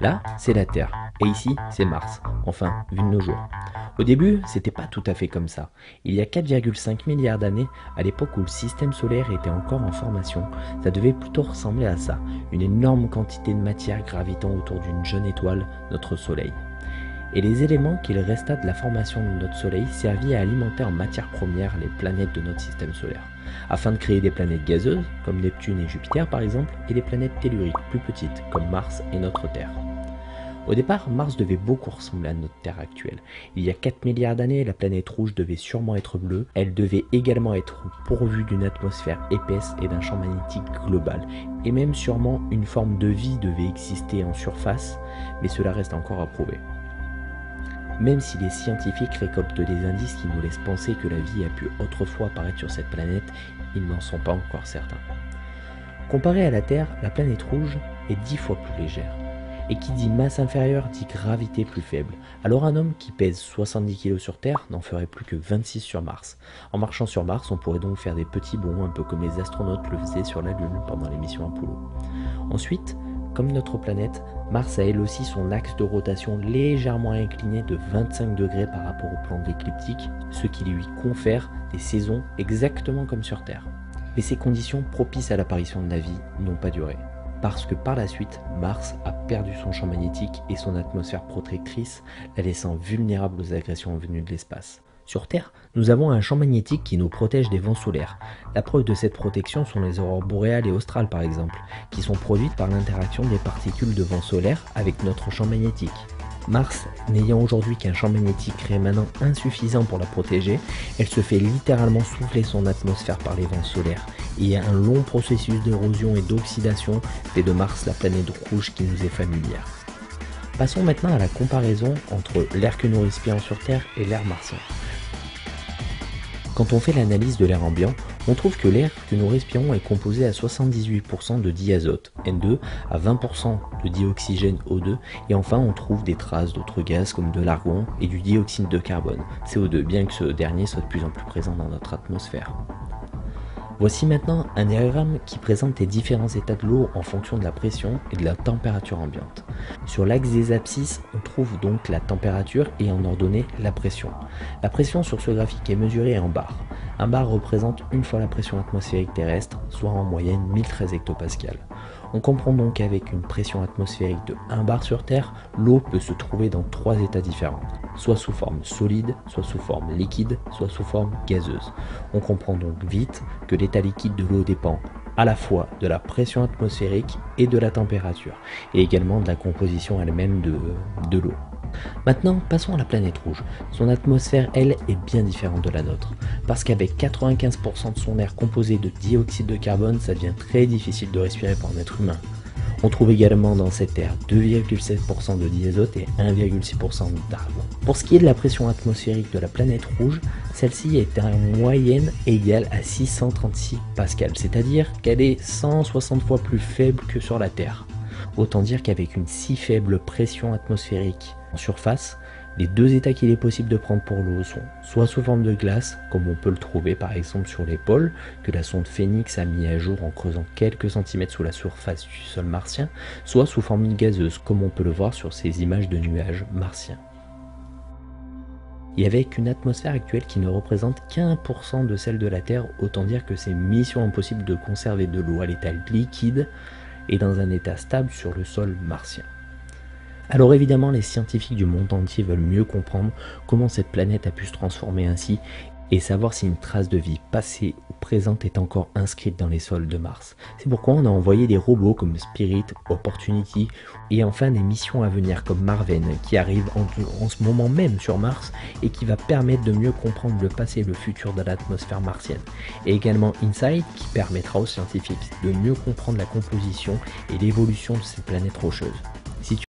Là, c'est la Terre, et ici, c'est Mars, enfin, vu de nos jours. Au début, c'était pas tout à fait comme ça. Il y a 4,5 milliards d'années, à l'époque où le système solaire était encore en formation, ça devait plutôt ressembler à ça, une énorme quantité de matière gravitant autour d'une jeune étoile, notre Soleil. Et les éléments qu'il resta de la formation de notre Soleil servirent à alimenter en matière première les planètes de notre système solaire, afin de créer des planètes gazeuses, comme Neptune et Jupiter par exemple, et des planètes telluriques plus petites, comme Mars et notre Terre. Au départ, Mars devait beaucoup ressembler à notre Terre actuelle. Il y a 4 milliards d'années, la planète rouge devait sûrement être bleue. Elle devait également être pourvue d'une atmosphère épaisse et d'un champ magnétique global. Et même sûrement une forme de vie devait exister en surface, mais cela reste encore à prouver. Même si les scientifiques récoltent des indices qui nous laissent penser que la vie a pu autrefois apparaître sur cette planète, ils n'en sont pas encore certains. Comparé à la Terre, la planète rouge est 10 fois plus légère. Et qui dit masse inférieure dit gravité plus faible. Alors un homme qui pèse 70 kg sur Terre n'en ferait plus que 26 sur Mars. En marchant sur Mars, on pourrait donc faire des petits bonds, un peu comme les astronautes le faisaient sur la Lune pendant les missions Apollo. Ensuite, comme notre planète, Mars a elle aussi son axe de rotation légèrement incliné de 25 degrés par rapport au plan de l'écliptique, ce qui lui confère des saisons exactement comme sur Terre. Mais ces conditions propices à l'apparition de la vie n'ont pas duré. Parce que par la suite, Mars a perdu son champ magnétique et son atmosphère protectrice, la laissant vulnérable aux agressions venues de l'espace. Sur Terre, nous avons un champ magnétique qui nous protège des vents solaires. La preuve de cette protection sont les aurores boréales et australes par exemple, qui sont produites par l'interaction des particules de vent solaire avec notre champ magnétique. Mars, n'ayant aujourd'hui qu'un champ magnétique rémanent insuffisant pour la protéger, elle se fait littéralement souffler son atmosphère par les vents solaires, et un long processus d'érosion et d'oxydation fait de Mars la planète rouge qui nous est familière. Passons maintenant à la comparaison entre l'air que nous respirons sur Terre et l'air martien. Quand on fait l'analyse de l'air ambiant, on trouve que l'air que nous respirons est composé à 78% de diazote, N2, à 20% de dioxygène, O2, et enfin on trouve des traces d'autres gaz comme de l'argon et du dioxyde de carbone, CO2, bien que ce dernier soit de plus en plus présent dans notre atmosphère. Voici maintenant un diagramme qui présente les différents états de l'eau en fonction de la pression et de la température ambiante. Sur l'axe des abscisses, on trouve donc la température et en ordonnée la pression. La pression sur ce graphique est mesurée en bars. Un bar représente une fois la pression atmosphérique terrestre, soit en moyenne 1013 hectopascales. On comprend donc qu'avec une pression atmosphérique de 1 bar sur Terre, l'eau peut se trouver dans 3 états différents, soit sous forme solide, soit sous forme liquide, soit sous forme gazeuse. On comprend donc vite que l'état liquide de l'eau dépend à la fois de la pression atmosphérique et de la température, et également de la composition elle-même de l'eau. Maintenant, passons à la planète rouge. Son atmosphère, elle, est bien différente de la nôtre, parce qu'avec 95% de son air composé de dioxyde de carbone, ça devient très difficile de respirer pour un être humain. On trouve également dans cet air 2,7% de diazote et 1,6% d'argon. Pour ce qui est de la pression atmosphérique de la planète rouge, celle-ci est en moyenne égale à 636 pascal, c'est-à-dire qu'elle est 160 fois plus faible que sur la Terre. Autant dire qu'avec une si faible pression atmosphérique en surface, les deux états qu'il est possible de prendre pour l'eau sont soit sous forme de glace, comme on peut le trouver par exemple sur les pôles, que la sonde Phoenix a mis à jour en creusant quelques centimètres sous la surface du sol martien, soit sous forme gazeuse, comme on peut le voir sur ces images de nuages martiens. Et avec une atmosphère actuelle qui ne représente qu'1% de celle de la Terre, autant dire que c'est mission impossible de conserver de l'eau à l'état liquide et dans un état stable sur le sol martien. Alors évidemment, les scientifiques du monde entier veulent mieux comprendre comment cette planète a pu se transformer ainsi et savoir si une trace de vie passée ou présente est encore inscrite dans les sols de Mars. C'est pourquoi on a envoyé des robots comme Spirit, Opportunity et enfin des missions à venir comme Marven qui arrive en ce moment même sur Mars et qui va permettre de mieux comprendre le passé et le futur de l'atmosphère martienne. Et également InSight qui permettra aux scientifiques de mieux comprendre la composition et l'évolution de ces planètes rocheuses.